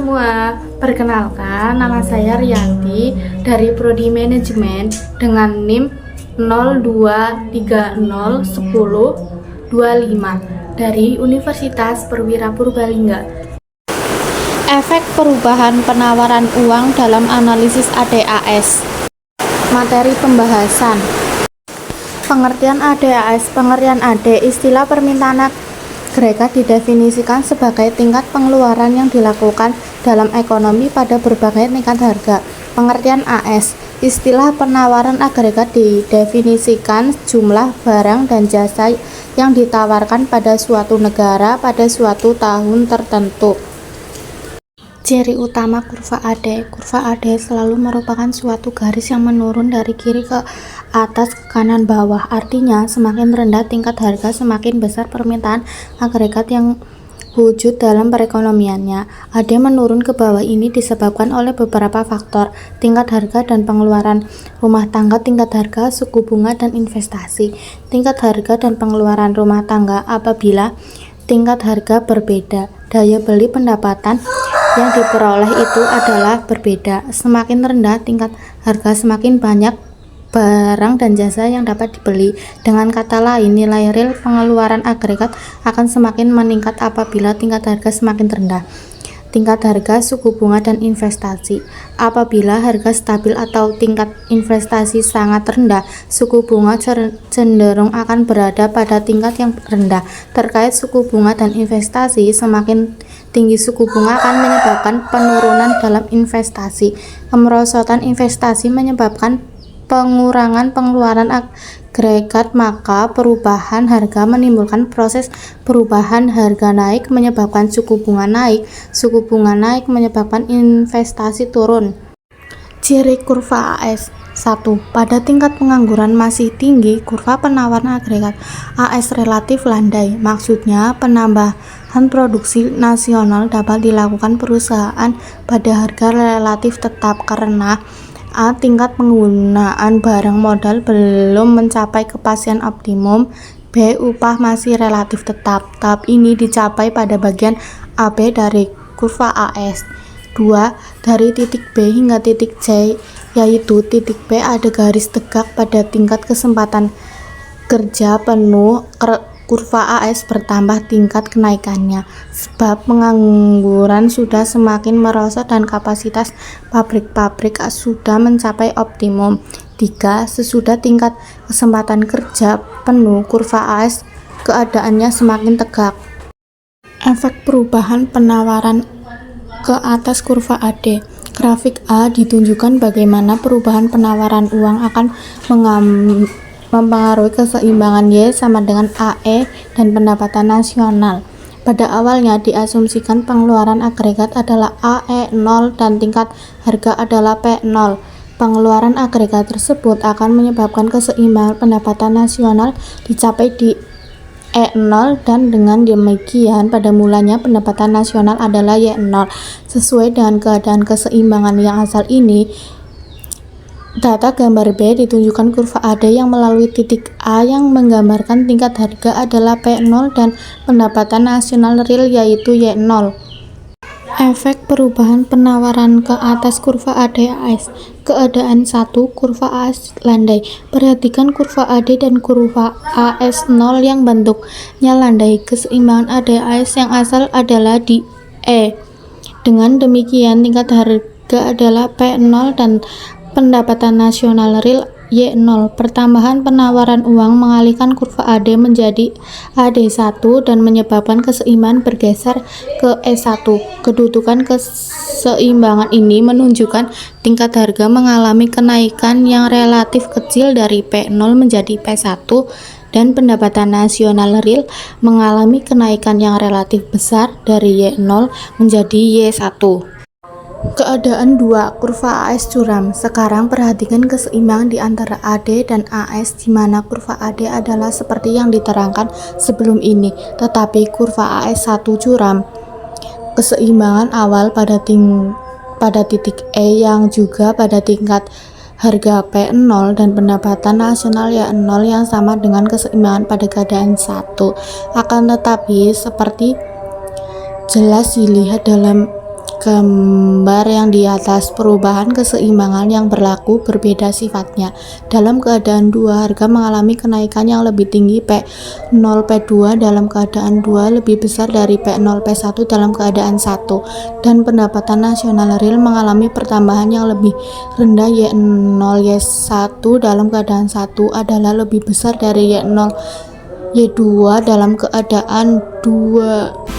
semua, perkenalkan nama saya Rianti dari Prodi Manajemen dengan NIM 02301025 dari Universitas Perwira Purbalingga. Efek perubahan penawaran uang dalam analisis ADAS. Materi pembahasan. Pengertian ADAS. Pengertian AD, istilah permintaan agregat didefinisikan sebagai tingkat pengeluaran yang dilakukan dalam ekonomi pada berbagai tingkat harga. Pengertian AS, istilah penawaran agregat didefinisikan jumlah barang dan jasa yang ditawarkan pada suatu negara pada suatu tahun tertentu. Ciri utama kurva AD. Kurva AD selalu merupakan suatu garis yang menurun dari kiri ke atas ke kanan bawah. Artinya, semakin rendah tingkat harga, semakin besar permintaan agregat yang wujud dalam perekonomiannya. AD menurun ke bawah ini disebabkan oleh beberapa faktor: tingkat harga dan pengeluaran rumah tangga, tingkat harga, suku bunga, dan investasi. Tingkat harga dan pengeluaran rumah tangga. Apabila tingkat harga berbeda, daya beli pendapatan yang diperoleh itu adalah berbeda. Semakin rendah tingkat harga, semakin banyak barang dan jasa yang dapat dibeli. Dengan kata lain, nilai real pengeluaran agregat akan semakin meningkat apabila tingkat harga semakin rendah. Tingkat harga, suku bunga, dan investasi. Apabila harga stabil atau tingkat investasi sangat rendah, suku bunga cenderung akan berada pada tingkat yang rendah. Terkait suku bunga dan investasi, semakin tinggi suku bunga akan menyebabkan penurunan dalam investasi. Kemerosotan investasi menyebabkan pengurangan pengeluaran agregat, maka perubahan harga menimbulkan proses perubahan harga naik menyebabkan suku bunga naik. Suku bunga naik menyebabkan investasi turun. Ciri kurva AS. 1. Pada tingkat pengangguran masih tinggi, kurva penawaran agregat AS relatif landai. Maksudnya, penambahan produksi nasional dapat dilakukan perusahaan pada harga relatif tetap karena A. Tingkat penggunaan barang modal belum mencapai kepastian optimum. B. Upah masih relatif tetap. Tahap ini dicapai pada bagian AB dari kurva AS. 2. Dari titik B hingga titik C, yaitu titik B ada garis tegak pada tingkat kesempatan kerja penuh. Kurva AS bertambah tingkat kenaikannya sebab pengangguran sudah semakin merosot dan kapasitas pabrik-pabrik sudah mencapai optimum. 3. Sesudah tingkat kesempatan kerja penuh, kurva AS keadaannya semakin tegak. Efek perubahan penawaran ke atas kurva AD. Grafik A ditunjukkan bagaimana perubahan penawaran uang akan mempengaruhi keseimbangan Y sama dengan AE dan pendapatan nasional. Pada awalnya diasumsikan pengeluaran agregat adalah AE 0 dan tingkat harga adalah P0. Pengeluaran agregat tersebut akan menyebabkan keseimbangan pendapatan nasional dicapai di E0 dan dengan demikian pada mulanya pendapatan nasional adalah Y0. Sesuai dengan keadaan keseimbangan yang asal ini, data gambar B ditunjukkan kurva AD yang melalui titik A yang menggambarkan tingkat harga adalah P0 dan pendapatan nasional real yaitu Y0. Efek perubahan penawaran ke atas kurva ADAS. Keadaan 1. Kurva AS landai. Perhatikan kurva AD dan kurva AS0 yang bentuknya landai. Keseimbangan ADAS yang asal adalah di E. Dengan demikian tingkat harga adalah P0 dan pendapatan nasional real Y0. Pertambahan penawaran uang mengalihkan kurva AD menjadi AD1 dan menyebabkan keseimbangan bergeser ke E1. Kedudukan keseimbangan ini menunjukkan tingkat harga mengalami kenaikan yang relatif kecil dari P0 menjadi P1 dan pendapatan nasional real mengalami kenaikan yang relatif besar dari Y0 menjadi Y1. Keadaan 2. Kurva AS curam. Sekarang perhatikan keseimbangan di antara AD dan AS di mana kurva AD adalah seperti yang diterangkan sebelum ini, tetapi kurva AS1 curam. Keseimbangan awal pada titik E yang juga pada tingkat harga P0 dan pendapatan nasional Y0 yang sama dengan keseimbangan pada keadaan 1. Akan tetapi seperti jelas dilihat dalam Gambar yang di atas perubahan keseimbangan yang berlaku berbeda sifatnya. Dalam keadaan 2, harga mengalami kenaikan yang lebih tinggi P0 P2 dalam keadaan 2 lebih besar dari P0 P1 dalam keadaan 1, dan pendapatan nasional real mengalami pertambahan yang lebih rendah Y0 Y1 dalam keadaan 1 adalah lebih besar dari Y0 Y2 dalam keadaan 2.